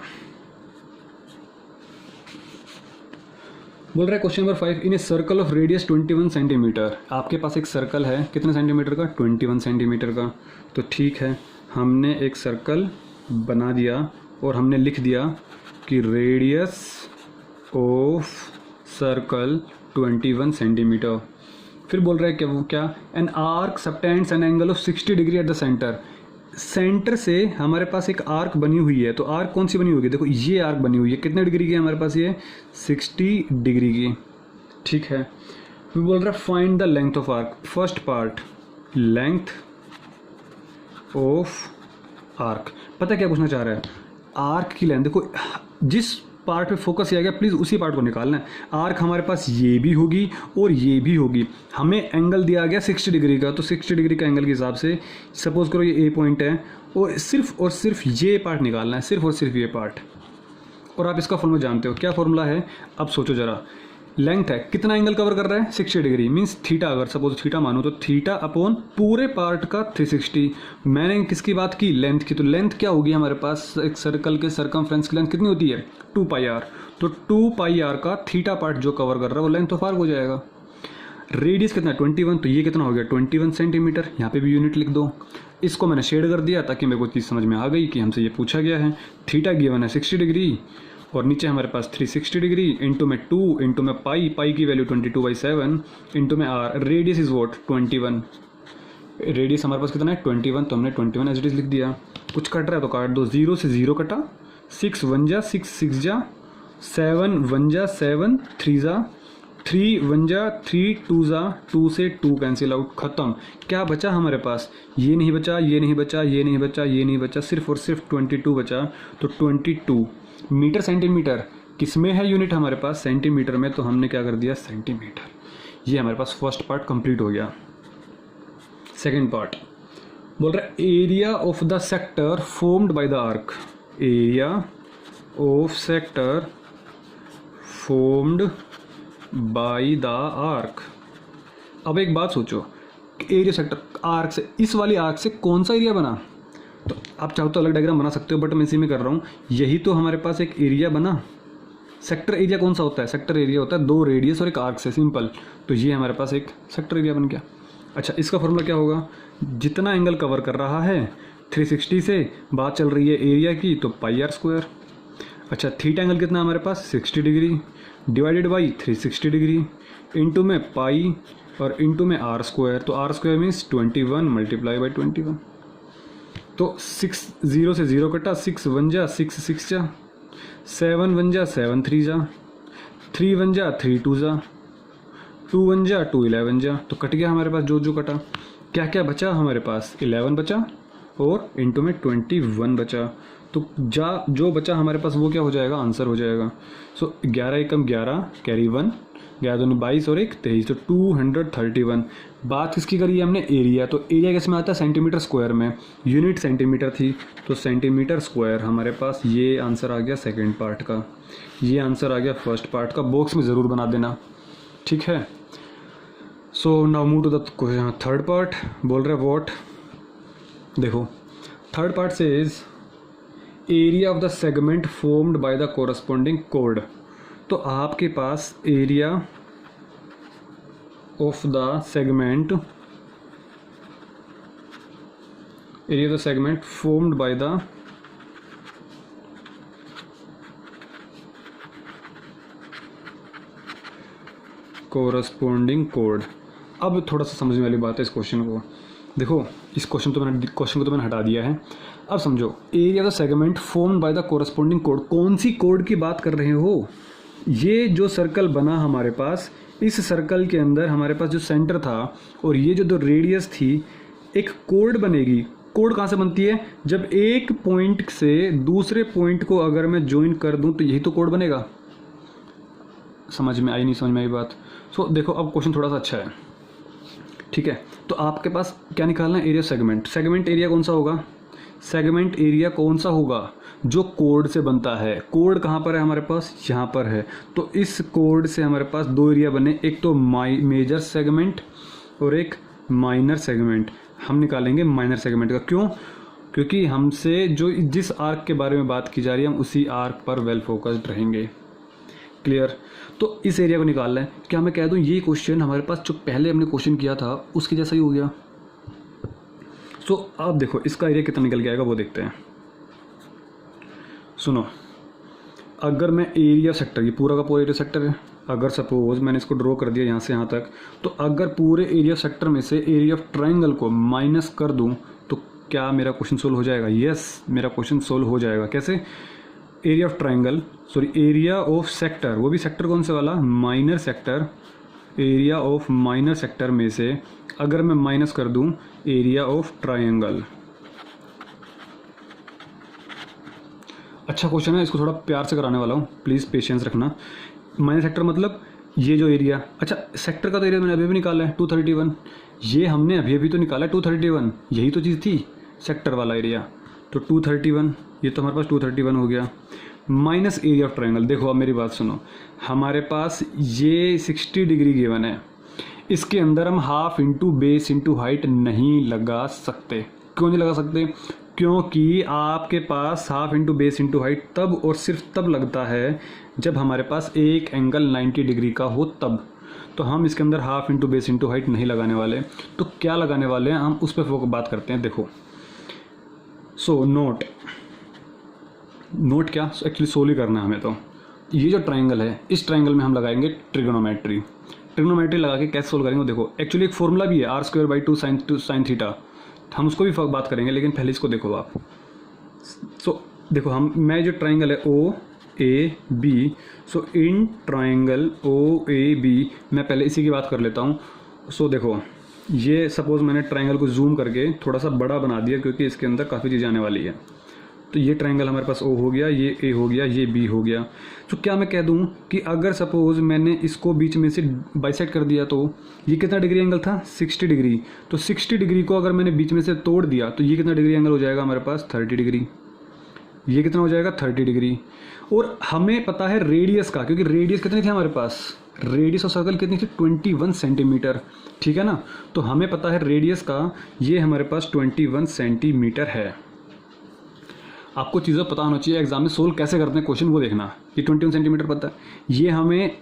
बोल रहा है question number 5, in a circle of radius 21 centimetre. आपके पास एक सर्कल है कितने सेंटीमीटर का, 21 सेंटीमीटर का। तो ठीक है, हमने एक सर्कल बना दिया और हमने लिख दिया कि रेडियस ऑफ सर्कल 21 सेंटीमीटर। फिर बोल रहा है क्या, वो क्या, an arc subtends an angle of 60 degree at the centre. Centre से हमारे पास एक आर्क बनी हुई है, तो आर्क कौन सी बनी होगी, देखो ये आर्क बनी हुई है, कितने डिग्री की है हमारे पास, ये 60 डिग्री की, ठीक है। फिर बोल रहा है find the length of arc. First part, length of arc. पता क्या पूछना चाह रहा है, आर्क की लेंथ। देखो जिस पार्ट पे फोकस किया गया प्लीज़ उसी पार्ट को निकालना है। आर्क हमारे पास ये भी होगी और ये भी होगी। हमें एंगल दिया गया 60 डिग्री का, तो 60 डिग्री का एंगल के हिसाब से सपोज करो ये ए पॉइंट है, और सिर्फ ये पार्ट निकालना है, सिर्फ और सिर्फ ये पार्ट। और आप इसका फॉर्मूला जानते हो, क्या फॉर्मूला है, अब सोचो ज़रा। लेंथ है, कितना एंगल कवर कर रहा है, 60 डिग्री, मीन्स थीटा। अगर सपोज थीटा मानो तो थीटा अपॉन पूरे पार्ट का 360। मैंने किसकी बात की, लेंथ की। तो लेंथ क्या होगी हमारे पास, एक सर्कल के सर्कमफ्रेंस की लेंथ कितनी होती है, 2πr। तो 2πr का थीटा पार्ट जो कवर कर रहा है वो लेंथ ऑफ आर्क हो जाएगा। रेडियस कितना है 21, तो ये कितना हो गया 21 सेंटीमीटर। यहाँ पे भी यूनिट लिख दो। इसको मैंने शेड कर दिया ताकि मेरे को चीज़ समझ में आ गई कि हमसे ये पूछा गया है। थीटा गिवन है 60 डिग्री, और नीचे हमारे पास 360 डिग्री, इंटू में 2, इंटू में पाई की वैल्यू 22/7, इंटू में R. Radius is what 21, radius हमारे पास कितना है 21, तो हमने 21 एज इट इज लिख दिया। कुछ कट रहा है तो काट दो, 0 से 0 कटा, 6 1 जा 6 6 जा, 7 1 जा 7 3 जा, 3 1 जा 3 2 जा, 2 से 2 कैंसिल आउट, खत्म। क्या बचा हमारे पास, ये नहीं बचा, ये नहीं बचा, ये नहीं बचा, ये नहीं बचा, सिर्फ और सिर्फ 22 बचा। तो 22 मीटर सेंटीमीटर किस में है यूनिट हमारे पास, सेंटीमीटर में, तो हमने क्या कर दिया सेंटीमीटर। ये हमारे पास फर्स्ट पार्ट कंप्लीट हो गया। सेकंड पार्ट बोल रहा है area of the sector formed by the arc. Area of sector formed by the arc. अब एक बात सोचो, एरिया सेक्टर आर्क से, इस वाली आर्क से कौन सा एरिया बना, तो आप चाहो तो अलग डायग्राम बना सकते हो, बट मैं इसी में कर रहा हूँ। यही तो हमारे पास एक एरिया बना। सेक्टर एरिया कौन सा होता है, सेक्टर एरिया होता है 2 रेडियस और एक आर्क से, सिंपल। तो ये हमारे पास एक सेक्टर एरिया बन गया। अच्छा, इसका फॉर्मूला क्या होगा, जितना एंगल कवर कर रहा है 360 से, बात चल रही है एरिया की, तो πr²। अच्छा, थीटा एंगल कितना हमारे पास 60 degree, divided by 360 degree, into में पाई और इंटू में r²। तो r² मीन्स 21 मल्टीप्लाई बाई 21। तो 6 0 से 0 कटा, 6 1 जा 6 6 जा, 7 1 जा 7 3 जा, 3 1 जा 3 2 जा, 2 1 जा 2 11 जा। तो कट गया हमारे पास जो कटा। क्या क्या बचा हमारे पास, 11 बचा और इंटू में 21 बचा। तो जो बचा हमारे पास वो क्या हो जाएगा, आंसर हो जाएगा। सो 11 एकम 11 कैरी 1, 11 दूनी 22 और 1 23, तो 231। बात किसकी करी है हमने? एरिया। तो एरिया किस में आता है? सेंटीमीटर स्क्वायर में। यूनिट सेंटीमीटर थी, तो सेंटीमीटर स्क्वायर हमारे पास। ये आंसर आ गया सेकेंड पार्ट का, ये आंसर आ गया फर्स्ट पार्ट का। बॉक्स में ज़रूर बना देना, ठीक है। So now move to the third part. बोल रहे व्हाट, देखो थर्ड पार्ट से is area of the segment formed by the corresponding कोड। तो आपके पास area of the segment, area of the segment formed by the corresponding कोड। अब थोड़ा सा समझने वाली बात है इस क्वेश्चन को। देखो इस क्वेश्चन को तो मैंने हटा दिया है। अब समझो, area of the segment formed by the corresponding code. कौन सी कोड की बात कर रहे हो? ये जो सर्कल बना हमारे पास, इस सर्कल के अंदर हमारे पास जो सेंटर था और ये जो रेडियस थी, एक कोड बनेगी। कोड कहाँ से बनती है? जब एक पॉइंट से दूसरे पॉइंट को अगर मैं ज्वाइन कर दूं तो यही तो कोड बनेगा। समझ में आई? नहीं समझ में आई बात? सो देखो अब क्वेश्चन थोड़ा सा अच्छा है, ठीक है। तो आपके पास क्या निकालना है? Area segment. सेगमेंट एरिया कौन सा होगा? सेगमेंट एरिया कौन सा होगा? जो कोड से बनता है। कोड कहाँ पर है हमारे पास? यहाँ पर है। तो इस कोड से हमारे पास दो एरिया बने, एक तो मेजर सेगमेंट और एक माइनर सेगमेंट। हम निकालेंगे माइनर सेगमेंट का। क्यों? क्योंकि हमसे जो जिस आर्क के बारे में बात की जा रही है हम उसी आर्क पर वेल फोकस्ड रहेंगे। क्लियर? तो इस एरिया को निकालना है। क्या मैं कह दूं ये क्वेश्चन हमारे पास जो पहले हमने क्वेश्चन किया था उसके जैसा ही हो गया। सो अब देखो इसका एरिया कितना निकल के आएगा वो देखते हैं। सुनो, अगर मैं एरिया सेक्टर, ये पूरा का पूरा एरिया सेक्टर है, अगर सपोज मैंने इसको ड्रॉ कर दिया यहाँ से यहाँ तक, तो अगर पूरे एरिया सेक्टर में से एरिया ऑफ ट्रायंगल को माइनस कर दूं तो क्या मेरा क्वेश्चन सोल्व हो जाएगा? यस, मेरा क्वेश्चन सोल्व हो जाएगा। कैसे? Area of triangle, sorry area of sector, वो भी सेक्टर कौन से वाला? Minor sector. Area of minor sector में से अगर मैं माइनस कर दूं एरिया ऑफ ट्रायंगल। अच्छा क्वेश्चन है, इसको थोड़ा प्यार से कराने वाला हूँ, प्लीज़ पेशेंस रखना। माइनर सेक्टर मतलब ये जो एरिया, अच्छा सेक्टर का तो एरिया मैंने अभी भी निकाला है 231, ये हमने अभी अभी तो निकाला है 231, यही तो चीज़ थी सेक्टर वाला एरिया। तो 231, ये तो हमारे पास 231 हो गया, माइनस एरिया ऑफ ट्रायंगल। देखो अब मेरी बात सुनो, हमारे पास ये 60 डिग्री गिवन है, इसके अंदर हम half into base into height नहीं लगा सकते। क्यों नहीं लगा सकते? क्योंकि आपके पास half into base into height तब और सिर्फ तब लगता है जब हमारे पास एक एंगल 90 डिग्री का हो तब। तो हम इसके अंदर half into base into height नहीं लगाने वाले। तो क्या लगाने वाले हैं हम, उस पर बात करते हैं। देखो सो नोट क्या एक्चुअली सोल्व ही करना है हमें। तो ये जो ट्रायंगल है, इस ट्रायंगल में हम लगाएंगे ट्रिग्नोमेट्री। ट्रिग्नोमेट्री लगा के कैसे सोल्व करेंगे देखो, एक्चुअली एक फॉर्मूला भी है r² / 2 sin थीटा, हम उसको भी बात करेंगे, लेकिन पहले इसको देखो आप। सो देखो मैं जो ट्रायंगल है OAB, so in triangle OAB मैं पहले इसी की बात कर लेता हूँ। सो देखो ये सपोज मैंने ट्रायंगल को जूम करके थोड़ा सा बड़ा बना दिया क्योंकि इसके अंदर काफ़ी चीज़ें आने वाली है। तो ये ट्रायंगल हमारे पास O हो गया, ये A हो गया, ये B हो गया। तो क्या मैं कह दूं कि अगर सपोज मैंने इसको बीच में से बाइसेक्ट कर दिया तो ये कितना डिग्री एंगल था? 60 डिग्री। तो 60 डिग्री को अगर मैंने बीच में से तोड़ दिया तो ये कितना डिग्री एंगल हो जाएगा हमारे पास? 30 डिग्री। ये कितना हो जाएगा? 30 डिग्री। और हमें पता है रेडियस का, क्योंकि रेडियस कितनी थी हमारे पास? रेडियस ऑफ सर्कल कितनी थी? 21 सेंटीमीटर, ठीक है ना। तो हमें पता है रेडियस का, ये हमारे पास 21 सेंटीमीटर है। आपको चीज़ें पता होना चाहिए, एग्जाम में सोल्व कैसे करते हैं क्वेश्चन वो देखना। ये 21 सेंटीमीटर पता है, ये हमें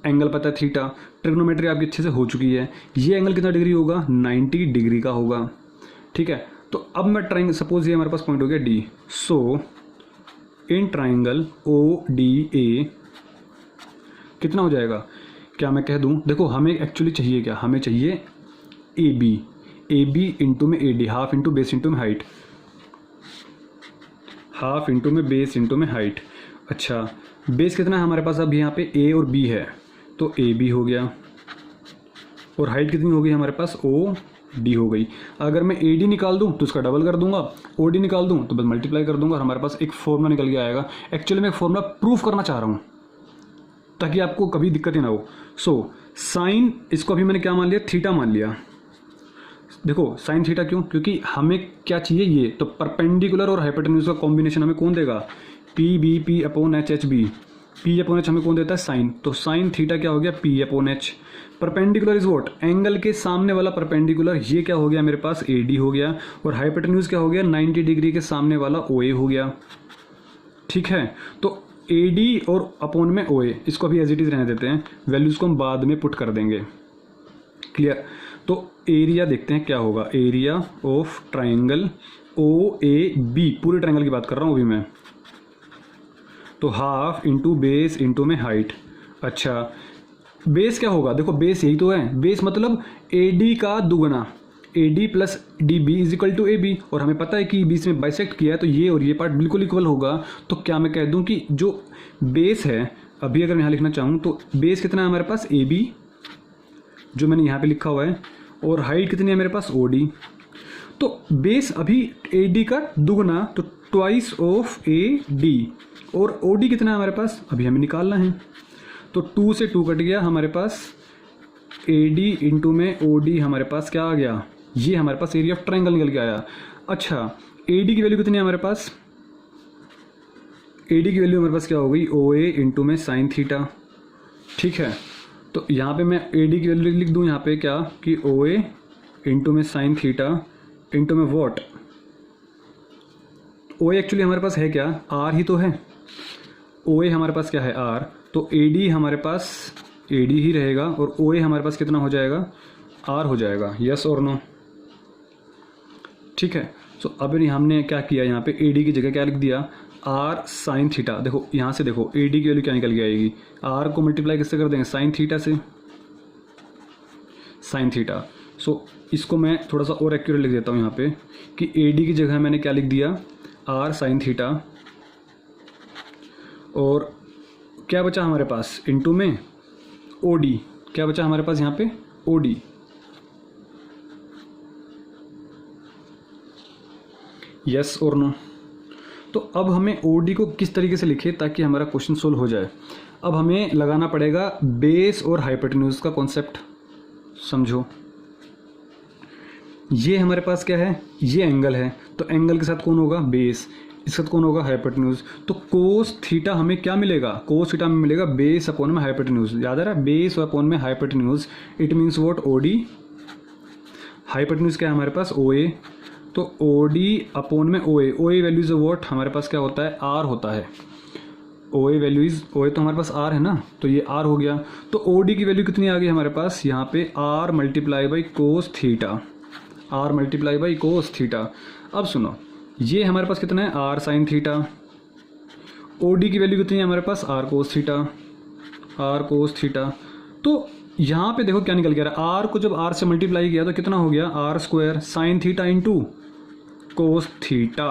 एंगल पता है थीटा, ट्रिग्नोमेट्री आपकी अच्छे से हो चुकी है। ये एंगल कितना डिग्री होगा? 90 डिग्री का होगा, ठीक है। तो अब मैं ट्रायंगल, सपोज ये हमारे पास पॉइंट हो गया D, so in triangle ODA कितना हो जाएगा? क्या मैं कह दूं, देखो हमें एक्चुअली चाहिए क्या? हमें चाहिए AB इंटू में AD, half into base into में हाइट, हाफ इंटू में बेस इंटू में हाइट। अच्छा बेस कितना है हमारे पास? अब यहाँ पे A और B है तो AB हो गया, और हाइट कितनी हो गई हमारे पास? OD हो गई। अगर मैं AD निकाल दूं तो उसका डबल कर दूंगा, OD निकाल दूं तो बस मल्टीप्लाई कर दूंगा और हमारे पास एक फॉर्मूला निकल के आएगा। एक्चुअली मैं एक फॉर्मूला प्रूफ करना चाह रहा हूँ, ताकि आपको कभी दिक्कत ही ना हो। सो साइन, इसको अभी मैंने क्या मान लिया, थीटा मान लिया। देखो साइन थीटा क्यों, क्योंकि हमें क्या चाहिए ये, तो परपेंडिकुलर और हाइपोटेन्यूज का कॉम्बिनेशन हमें कौन देगा, P B P upon H H B, P upon H हमें कौन देता है, साइन। तो साइन थीटा क्या हो गया, P upon H. Perpendicular is what, angle के सामने वाला परपेंडिकुलर, ये क्या हो गया मेरे पास, ए डी हो गया। और हाइपोटेन्यूज क्या हो गया, 90 डिग्री के सामने वाला ओ ए हो गया। ठीक है, तो ए डी और अपॉन में ओ ए, इसको अभी एज इट इज रहने देते हैं, वैल्यूज को हम बाद में पुट कर देंगे। क्लियर। तो एरिया देखते हैं क्या होगा, area of triangle O A B, पूरे ट्राइंगल की बात कर रहा हूँ अभी मैं। तो हाफ इंटू बेस इंटू में हाइट। अच्छा बेस क्या होगा, देखो बेस यही तो है, बेस मतलब ए डी का दुगना, A D plus D B is equal to A B. और हमें पता है कि बीच में बाइसेक्ट किया है तो ये और ये पार्ट बिल्कुल इक्वल होगा। तो क्या मैं कह दूं कि जो बेस है, अभी अगर मैं यहाँ लिखना चाहूँ तो बेस कितना है हमारे पास, ए बी, जो मैंने यहाँ पे लिखा हुआ है, और हाइट कितनी है मेरे पास, ओ डी। तो बेस अभी ए डी का दुगना, तो ट्वाइस ऑफ ए डी, और ओ डी कितना है हमारे पास, अभी हमें निकालना है। तो 2 से 2 कट गया हमारे पास, ए डी इंटू में ओ डी हमारे पास क्या आ गया, ये हमारे पास एरिया ऑफ ट्राइंगल निकल के आया। अच्छा ए डी की वैल्यू कितनी है हमारे पास, ए डी की वैल्यू हमारे पास क्या हो गई, ओ ए इंटू में साइन थीटा। ठीक है, तो यहाँ पे मैं ए डी की वैल्यू लिख दूँ यहाँ पे क्या, कि ओ ए इंटू में साइन थीटा इंटू में वॉट, ओ ए एक्चुअली हमारे पास है क्या, आर ही तो है, ओ ए हमारे पास क्या है, आर। तो ए डी हमारे पास ए डी ही रहेगा, और ओ ए हमारे पास कितना हो जाएगा, आर हो जाएगा। यस और नो। ठीक है, सो अब हमने क्या किया, यहाँ पे ए डी की जगह क्या लिख दिया, आर साइन थीटा। देखो यहाँ से देखो ए डी की वैल्यू क्या निकल के आएगी, आर को मल्टीप्लाई किससे कर देंगे, साइन थीटा से, साइन थीटा। सो इसको मैं थोड़ा सा और एक्यूरेट लिख देता हूँ यहाँ पे, कि ए डी की जगह मैंने क्या लिख दिया, आर साइन थीटा, और क्या बचा हमारे पास, इनटू में ओ डी, क्या बचा हमारे पास यहाँ पे, ओ डी। यस और नो। तो अब हमें ओ डी को किस तरीके से लिखे ताकि हमारा क्वेश्चन सोल्व हो जाए। अब हमें लगाना पड़ेगा बेस और हाइपोटेन्यूज का कॉन्सेप्ट, समझो। ये हमारे पास क्या है, ये एंगल है, तो एंगल के साथ कौन होगा, बेस, इसके साथ कौन होगा, हाइपोटेन्यूज। तो कोस थीटा हमें क्या मिलेगा, कोस थीटा में मिलेगा बेस अपॉन में हाइपोटेन्यूज। याद आ रहा है, बेस अपॉन में hypotenuse, it means what, O D. Hypotenuse क्या है हमारे पास, ओ ए। तो ओ डी अपॉन में ओ ए, ओ ए वैल्यूज व्हाट हमारे पास क्या होता है, आर होता है। ओ ए वैल्यूज, ओ ए तो हमारे पास आर है ना, तो ये आर हो गया। तो ओ डी की वैल्यू कितनी आ गई हमारे पास, यहाँ पे r multiply by cos theta, r multiply by cos theta. अब सुनो, ये हमारे पास कितना है, r sine theta. O D की वैल्यू कितनी है हमारे पास, r cos theta, r cos theta. तो यहाँ पे देखो क्या निकल गया, आर को जब आर से मल्टीप्लाई किया तो कितना हो गया, R square sine theta into cos theta.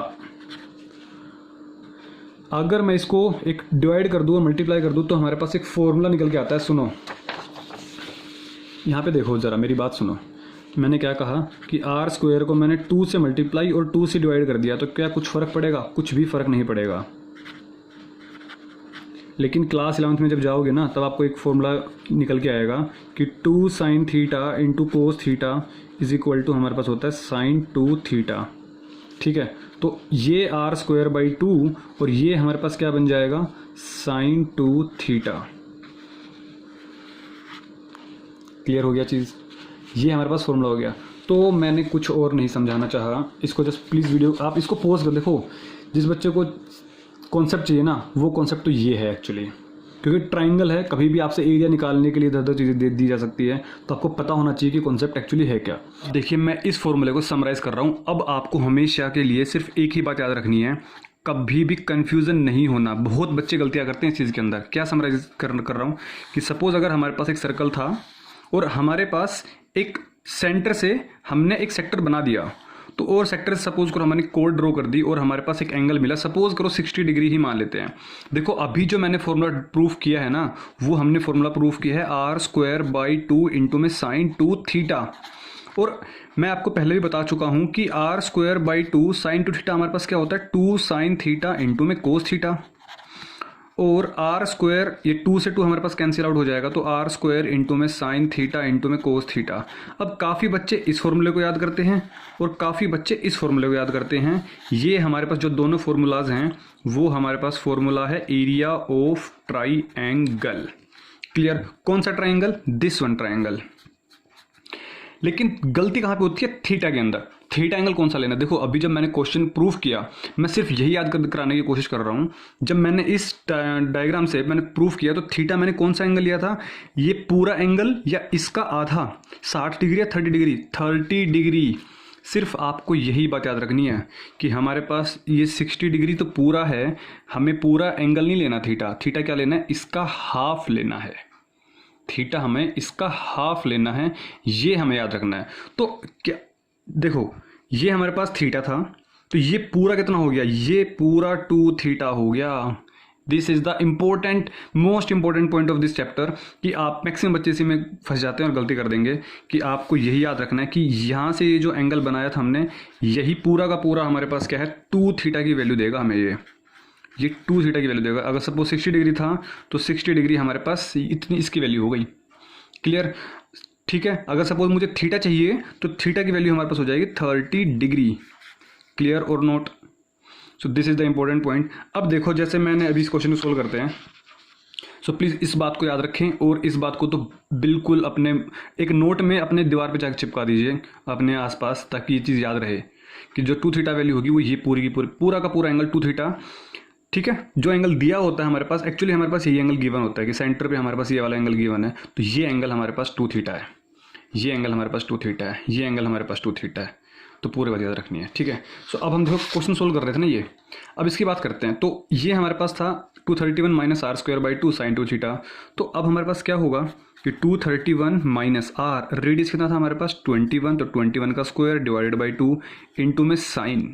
अगर मैं इसको एक डिवाइड कर दूँ और मल्टीप्लाई कर दूँ तो हमारे पास एक फॉर्मूला निकल के आता है। सुनो यहाँ पे देखो ज़रा, मेरी बात सुनो। मैंने क्या कहा कि आर स्क्वायर को मैंने 2 से मल्टीप्लाई और 2 से डिवाइड कर दिया, तो क्या कुछ फ़र्क पड़ेगा, कुछ भी फ़र्क नहीं पड़ेगा। लेकिन क्लास 11th में जब जाओगे ना, तब आपको एक फॉर्मूला निकल के आएगा कि 2 sine theta into cos theta is equal to हमारे पास होता है साइन 2 थीटा। ठीक है, तो ये आर स्क्वायर बाई 2 और ये हमारे पास क्या बन जाएगा, साइन 2 थीटा। क्लियर हो गया चीज़, ये हमारे पास फॉर्मूला हो गया। तो मैंने कुछ और नहीं समझाना चाहा इसको, जस्ट प्लीज़ वीडियो आप इसको पॉज कर देखो। जिस बच्चे को कॉन्सेप्ट चाहिए ना, वो कॉन्सेप्ट तो ये है एक्चुअली, क्योंकि ट्राइंगल है, कभी भी आपसे एरिया निकालने के लिए इधर उधर चीज़ें दे दी जा सकती है, तो आपको पता होना चाहिए कि कॉन्सेप्ट एक्चुअली है क्या। देखिए मैं इस फॉर्मूले को समराइज़ कर रहा हूँ। अब आपको हमेशा के लिए सिर्फ एक ही बात याद रखनी है, कभी भी कन्फ्यूज़न नहीं होना। बहुत बच्चे गलतियाँ करते हैं इस चीज़ के अंदर। क्या समराइज कर रहा हूँ कि सपोज़ अगर हमारे पास एक सर्कल था और हमारे पास एक सेंटर से हमने एक सेक्टर बना दिया, तो और सेक्टर से सपोज करो हमने कोड ड्रॉ कर दी और हमारे पास एक एंगल मिला, सपोज करो 60 डिग्री ही मान लेते हैं। देखो अभी जो मैंने फॉर्मूला प्रूफ किया है ना, वो हमने फॉर्मूला प्रूफ किया है आर स्क्वायर बाई 2 इंटू में साइन 2 थीटा। और मैं आपको पहले भी बता चुका हूँ कि R square by 2 sine 2 theta हमारे पास क्या होता है, 2 साइन थीटा इंटू में कोस थीटा। और आर स्क्वायर, ये 2 से 2 हमारे पास कैंसिल आउट हो जाएगा, तो आर स्क्वायर इंटू में साइन थीटा इंटू में कोस थीटा। अब काफ़ी बच्चे इस फॉर्मूले को याद करते हैं और काफ़ी बच्चे इस फॉर्मूले को याद करते हैं। ये हमारे पास जो दोनों फार्मूलाज हैं वो हमारे पास फॉर्मूला है एरिया ऑफ ट्राइएंगल। क्लियर? कौन सा ट्राइंगल? This one triangle. लेकिन गलती कहाँ पे होती है? थीटा के अंदर। थीटा एंगल कौन सा लेना? देखो अभी जब मैंने क्वेश्चन प्रूफ किया, मैं सिर्फ यही याद कराने की कोशिश कर रहा हूँ। जब मैंने इस डायग्राम से मैंने प्रूफ किया तो थीटा मैंने कौन सा एंगल लिया था? ये पूरा एंगल या इसका आधा, 60 डिग्री या 30 डिग्री? 30 डिग्री। सिर्फ आपको यही बात याद रखनी है कि हमारे पास ये 60 डिग्री तो पूरा है, हमें पूरा एंगल नहीं लेना थीटा। थीटा क्या लेना है? इसका हाफ लेना है। थीटा हमें इसका हाफ लेना है, ये हमें याद रखना है। तो क्या देखो, ये हमारे पास थीटा था, तो ये पूरा कितना हो गया? ये पूरा 2 थीटा हो गया। This is the important, most important point of this chapter कि आप मैक्सिमम बच्चे इसी में फंस जाते हैं और गलती कर देंगे कि आपको यही याद रखना है कि यहाँ से ये जो एंगल बनाया था हमने, यही पूरा का पूरा हमारे पास क्या है? 2 थीटा की वैल्यू देगा हमें। ये 2 थीटा की वैल्यू देगा। अगर सपोज 60 डिग्री था तो 60 डिग्री हमारे पास इतनी इसकी वैल्यू हो गई। क्लियर? ठीक है। अगर सपोज मुझे थीटा चाहिए तो थीटा की वैल्यू हमारे पास हो जाएगी 30 डिग्री। क्लियर और not? So this is the important point. अब देखो, जैसे मैंने अभी इस क्वेश्चन को सोल्व करते हैं, सो प्लीज़ इस बात को याद रखें और इस बात को तो बिल्कुल अपने एक नोट में अपने दीवार पे जाकर चिपका दीजिए अपने आसपास, ताकि ये चीज़ याद रहे कि जो 2 थीटा वैल्यू होगी वो ये पूरी की पूरी, पूरा का पूरा एंगल 2 थीटा। ठीक है। जो एंगल दिया होता है हमारे पास, एक्चुअली हमारे पास ये एंगल गिवन होता है कि सेंटर पे हमारे पास ये वाला एंगल गिवन है, तो ये एंगल हमारे पास 2 थीटा है, ये एंगल हमारे पास 2 थीटा है, ये एंगल हमारे पास 2 थीटा है। तो पूरे बात याद रखनी है। ठीक है। सो अब हम देखो क्वेश्चन सोल्व कर रहे थे ना ये, अब इसकी बात करते हैं। तो ये हमारे पास था 231 minus R square by 2 sine 2 theta. तो अब हमारे पास क्या होगा कि 231 माइनस आर, रेडियस कितना था हमारे पास? 21, तो 21 का स्क्वायर डिवाइडेड बाई 2 इंटू में साइन।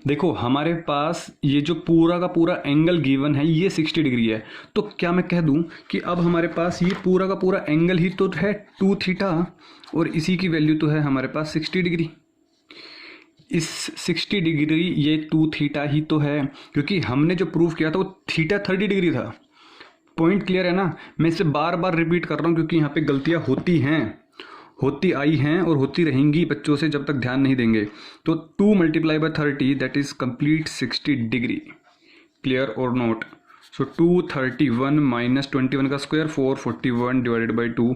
देखो हमारे पास ये जो पूरा का पूरा एंगल गिवन है ये 60 डिग्री है, तो क्या मैं कह दूं कि अब हमारे पास ये पूरा का पूरा एंगल ही तो है 2 थीटा और इसी की वैल्यू तो है हमारे पास 60 डिग्री। इस 60 डिग्री ये 2 थीटा ही तो है, क्योंकि हमने जो प्रूफ किया था वो थीटा 30 डिग्री था। पॉइंट क्लियर है ना? मैं इसे बार बार रिपीट कर रहा हूँ क्योंकि यहाँ पे गलतियाँ होती हैं, होती आई हैं और होती रहेंगी बच्चों से जब तक ध्यान नहीं देंगे। तो 2 multiply by 30 that is complete 60 degree. Clear और नोट? सो 231 माइनस 21 का square 441 divided by 2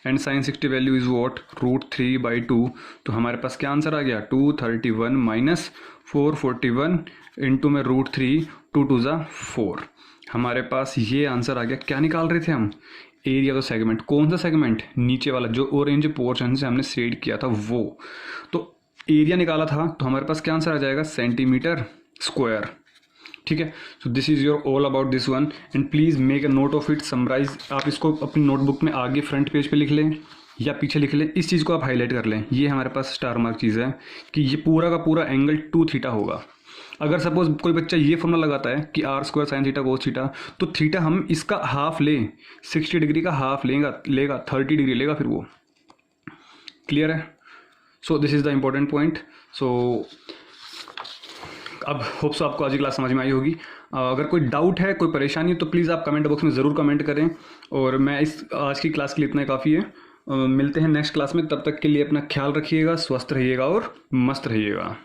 and sine 60 value is what? √3/2। तो हमारे पास क्या आंसर आ गया? 231 माइनस 441 इंटू में √3, 2 2 ज़ा 4। हमारे पास ये आंसर आ गया। क्या निकाल रहे थे हम? Area of the segment. कौन सा सेगमेंट? नीचे वाला जो ऑरेंज पोर्शन से हमने शेड किया था वो। तो एरिया निकाला था, तो हमारे पास क्या आंसर आ जाएगा? Centimetre square. ठीक है। So this is your all about this one and please make a note of it, summarise. आप इसको अपनी नोटबुक में आगे फ्रंट पेज पे लिख लें या पीछे लिख लें, इस चीज़ को आप हाईलाइट कर लें। ये हमारे पास स्टार मार्क चीज़ है कि ये पूरा का पूरा एंगल 2 थीटा होगा। अगर सपोज कोई बच्चा ये फॉर्मूला लगाता है कि R square sine theta cos theta, तो थीटा हम इसका हाफ लें, 60 डिग्री का हाफ लेगा 30 डिग्री लेगा फिर वो। क्लियर है? So this is the important point. So अब होप्स आपको आज की क्लास समझ में आई होगी। अगर कोई डाउट है, कोई परेशानी है, तो प्लीज़ आप कमेंट बॉक्स में ज़रूर कमेंट करें। और मैं इस आज की क्लास के लिए इतना काफ़ी है। मिलते हैं नेक्स्ट क्लास में, तब तक के लिए अपना ख्याल रखिएगा, स्वस्थ रहिएगा और मस्त रहिएगा।